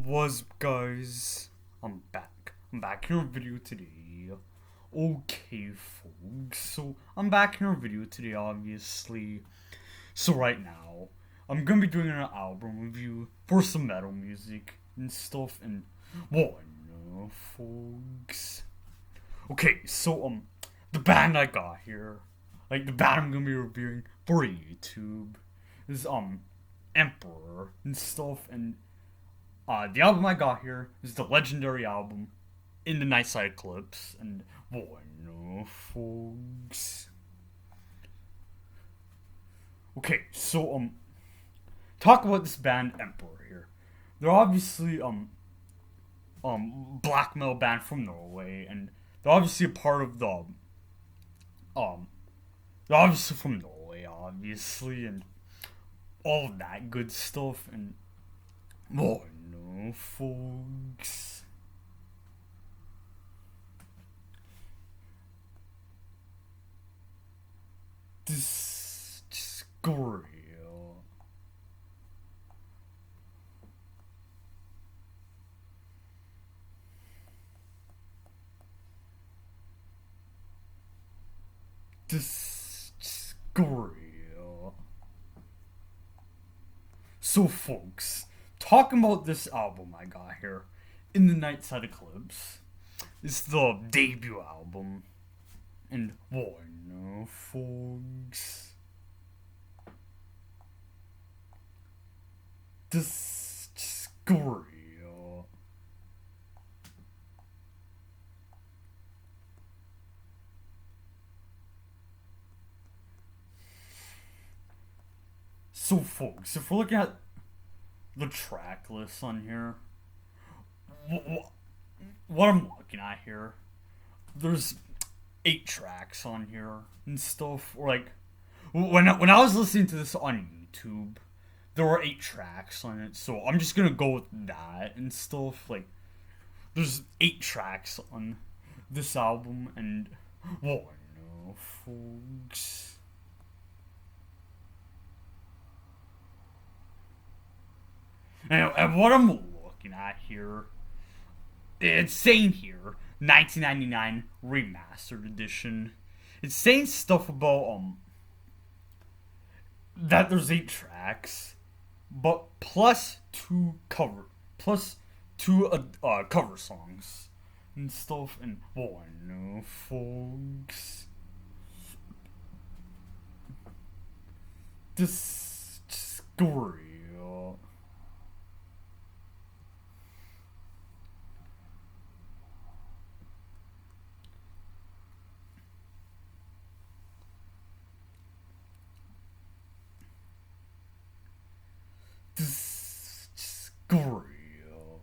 Was guys, I'm back. I'm back in a video today. Okay, folks. So I'm back in a video today, obviously. So right now, I'm gonna be doing an album review for some metal music and stuff. And what no, folks. Okay, so the band I got here, like the band I'm gonna be reviewing for YouTube, is Emperor and stuff. And the album I got here is the legendary album in the Nightside Eclipse, and bueno, folks. Okay, so talk about this band Emperor here. They're obviously black metal band from Norway, and they're obviously a part of the um they're obviously from Norway, obviously, and all of that good stuff. And bueno, folks. This just real. This just real. So, folks, talking about this album I got here, In the Nightside Eclipse, it's the debut album. And bueno, folks. This just real. So, folks, if we're looking at the track list on here, what I'm looking at here, there's 8 tracks on here and stuff. Or like when I was listening to this on YouTube, there were 8 tracks on it. So I'm just gonna go with that and stuff. Like there's 8 tracks on this album, and well, no, folks. And what I'm looking at here, it's saying here 1999 remastered edition. It's saying stuff about that there's 8 tracks, but plus 2 cover songs and stuff. And oh no, folks, this just real. This just real.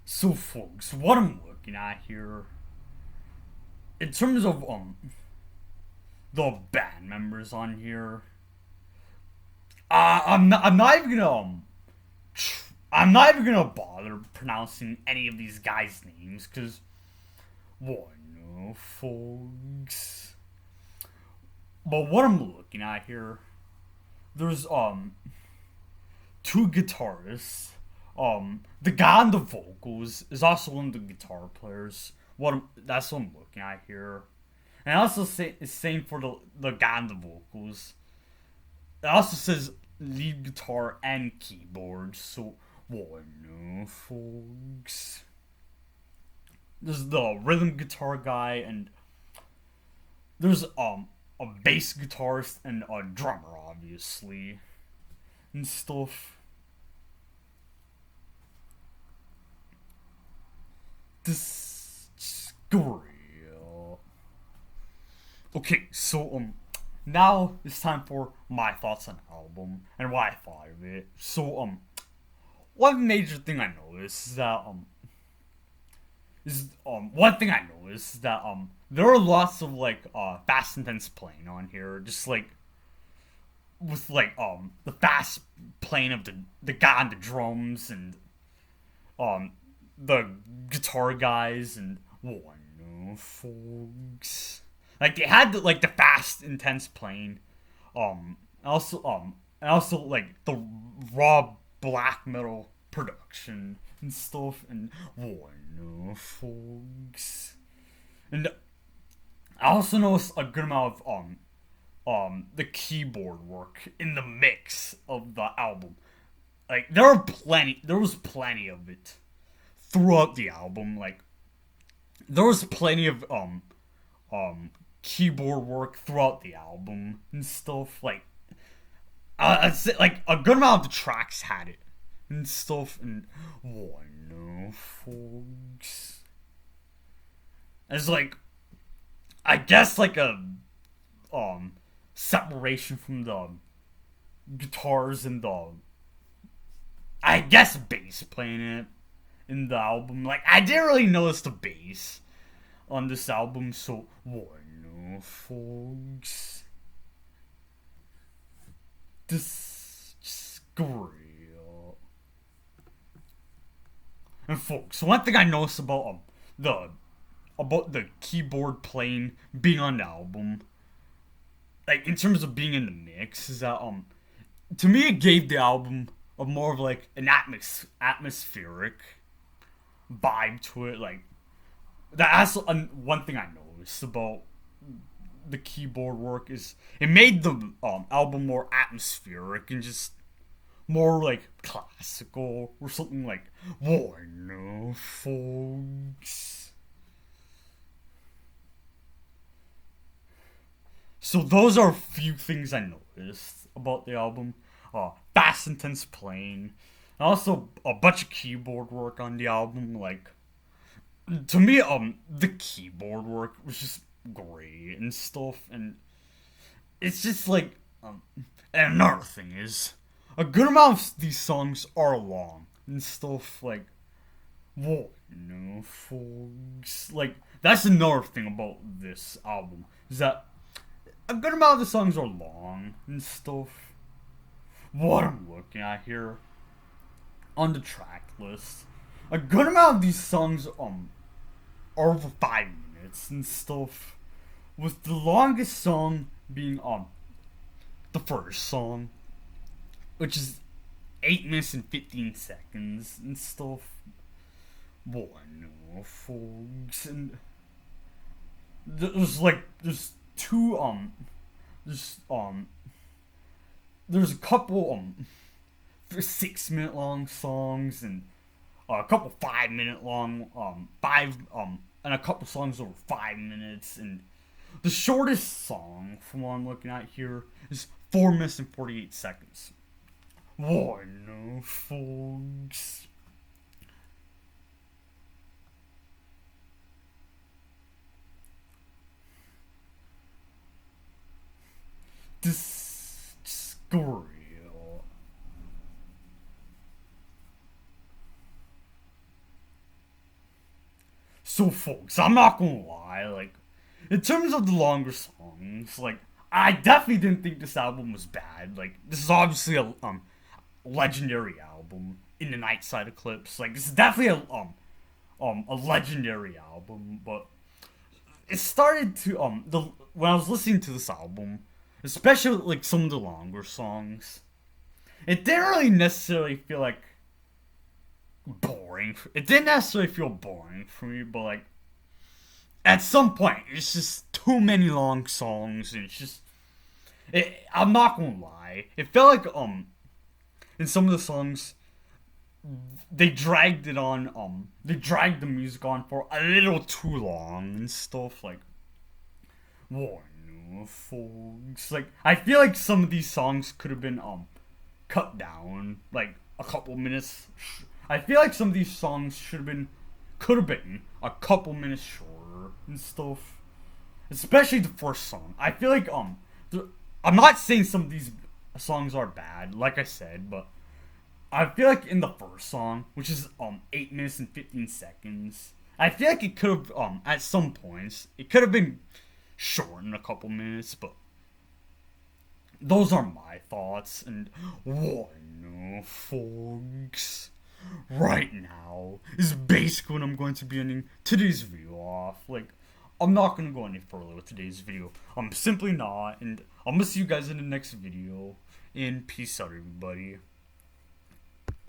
So, folks, what I'm looking at here, in terms of the band members on here, I'm not even gonna I'm not even gonna bother pronouncing any of these guys' names, cause well, no, folks. But what I'm looking at here, there's 2 guitarists. The guy on the vocals is also one of the guitar players. That's what I'm looking at here, and I also say it's same for the guy on the vocals. It also says lead guitar and keyboard. So, well, no, folks. There's the rhythm guitar guy, and there's a bass guitarist and a drummer, obviously, and stuff. This is real. Okay, so now it's time for my thoughts on the album and what I thought of it. So one major thing I noticed is that there are lots of like fast intense playing on here, just like with like the fast playing of the guy on the drums, and um the guitar guys, and oh no, folks, like they had the fast intense playing, also like the raw black metal production and stuff, and folks. And I also noticed a good amount of the keyboard work in the mix of the album. Like there was plenty of it throughout the album. Like there was plenty of keyboard work throughout the album and stuff. Like I'd say like a good amount of the tracks had it and stuff. And folks, it's like I guess like a separation from the guitars and the I guess bass playing it in the album. Like I didn't really notice the bass on this album, so folks, this is great. And folks, one thing I noticed about the keyboard playing being on the album, like in terms of being in the mix, is that to me it gave the album a more of like an atmospheric vibe to it. Like that's one thing I noticed about the keyboard work is it made the album more atmospheric and just more like classical or something like folks. So those are a few things I noticed about the album. Fast intense playing, and also a bunch of keyboard work on the album. Like to me, the keyboard work was just great and stuff, and it's just like and another thing is a good amount of these songs are long and stuff. Like folks, like that's another thing about this album is that a good amount of the songs are long and stuff. What I'm looking at here on the track list, a good amount of these songs are over 5 minutes and stuff, with the longest song being the first song, which is 8 minutes and 15 seconds and stuff. Folks, and there's a couple 6-minute long songs and a couple 5-minute long and a couple songs over 5 minutes, and the shortest song from what I'm looking at here is 4 minutes and 48 seconds. Folks. This is real. So, folks, I'm not gonna lie. Like, in terms of the longer songs, like, I definitely didn't think this album was bad. Like, this is obviously a legendary album in the Nightside Eclipse. Like, this is definitely a legendary album. But it started to when I was listening to this album, especially like some of the longer songs, it didn't really necessarily feel like boring. It didn't necessarily feel boring for me, but like at some point, it's just too many long songs, and it's just. I'm not gonna lie. It felt like in some of the songs, they dragged it on. They dragged the music on for a little too long and stuff. Like, folks. Like, I feel like some of these songs could have been cut down like a couple minutes. I feel like some of these songs could have been a couple minutes shorter and stuff. Especially the first song. I feel like I'm not saying some of these songs are bad, like I said, but I feel like in the first song, which is 8 minutes and 15 seconds, I feel like it could have at some points it could have been shortened a couple minutes, but those are my thoughts. And folks, right now is basically when I'm going to be ending today's video off. Like, I'm not going to go any further with today's video. I'm simply not, and I'm going to see you guys in the next video, and peace out, everybody.